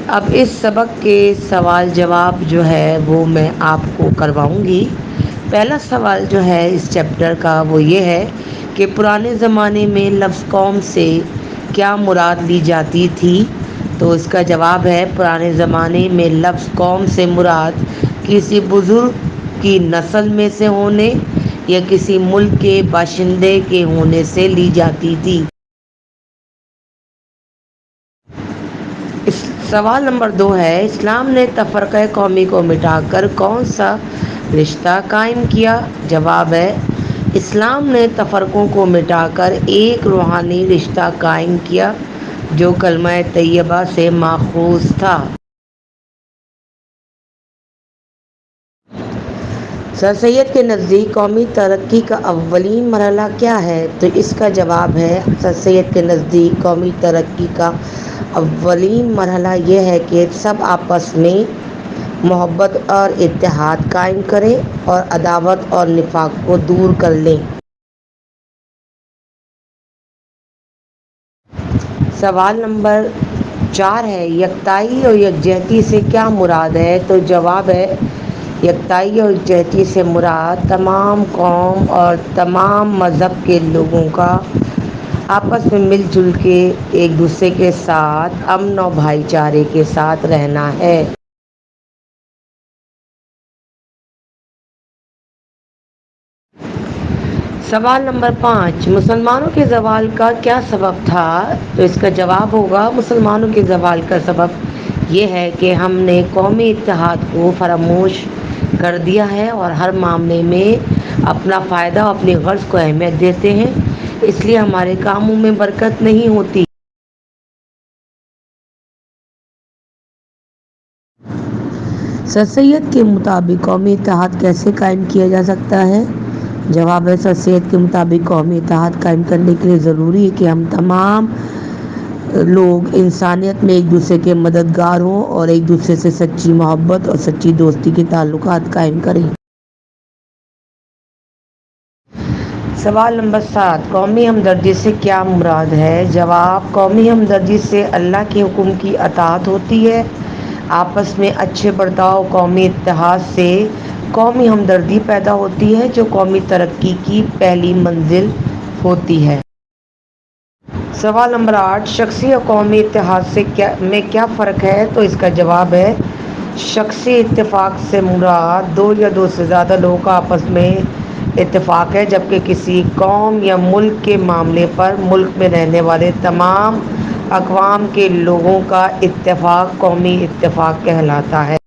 اب اس سبق کے سوال جواب جو ہے وہ میں آپ کو کرواؤں گی۔ پہلا سوال جو ہے اس چیپٹر کا وہ یہ ہے کہ پرانے زمانے میں لفظ قوم سے کیا مراد لی جاتی تھی؟ تو اس کا جواب ہے پرانے زمانے میں لفظ قوم سے مراد کسی بزرگ کی نسل میں سے ہونے یا کسی ملک کے باشندے کے ہونے سے لی جاتی تھی۔ سوال نمبر 2 ہے، اسلام نے تفرقہ قومی کو مٹا کر کون سا رشتہ قائم کیا؟ جواب ہے اسلام نے تفرقوں کو مٹا کر ایک روحانی رشتہ قائم کیا جو کلمہ طیبہ سے ماخوذ تھا۔ سر سید کے نزدیک قومی ترقی کا اولین مرحلہ کیا ہے؟ تو اس کا جواب ہے سر سید کے نزدیک قومی ترقی کا اولین مرحلہ یہ ہے کہ سب آپس میں محبت اور اتحاد قائم کریں اور عداوت اور نفاق کو دور کر لیں۔ سوال نمبر 4 ہے، یکتائی اور یکجہتی سے کیا مراد ہے؟ تو جواب ہے یکتائی اور یکجہتی سے مراد تمام قوم اور تمام مذہب کے لوگوں کا آپس میں مل جل کے ایک دوسرے کے ساتھ امن و بھائی چارے کے ساتھ رہنا ہے۔ سوال نمبر 5، مسلمانوں کے زوال کا کیا سبب تھا؟ تو اس کا جواب ہوگا مسلمانوں کے زوال کا سبب یہ ہے کہ ہم نے قومی اتحاد کو فراموش کر دیا ہے اور ہر معاملے میں اپنا فائدہ اور اپنی غرض کو اہمیت دیتے ہیں، اس لیے ہمارے کاموں میں برکت نہیں ہوتی۔ سر سید کے مطابق قومی اتحاد کیسے قائم کیا جا سکتا ہے؟ جواب ہے سر سید کے مطابق قومی اتحاد قائم کرنے کے لیے ضروری ہے کہ ہم تمام لوگ انسانیت میں ایک دوسرے کے مددگار ہوں اور ایک دوسرے سے سچی محبت اور سچی دوستی کے تعلقات قائم کریں۔ سوال نمبر 7، قومی ہمدردی سے کیا مراد ہے؟ جواب، قومی ہمدردی سے اللہ کے حکم کی اطاعت ہوتی ہے۔ آپس میں اچھے برتاؤ قومی اتحاد سے قومی ہمدردی پیدا ہوتی ہے جو قومی ترقی کی پہلی منزل ہوتی ہے۔ سوال نمبر 8، شخصی اور قومی اتحاد میں کیا فرق ہے؟ تو اس کا جواب ہے شخصی اتفاق سے مراد دو یا دو سے زیادہ لوگوں کا آپس میں اتفاق ہے، جبکہ کسی قوم یا ملک کے معاملے پر ملک میں رہنے والے تمام اقوام کے لوگوں کا اتفاق قومی اتفاق کہلاتا ہے۔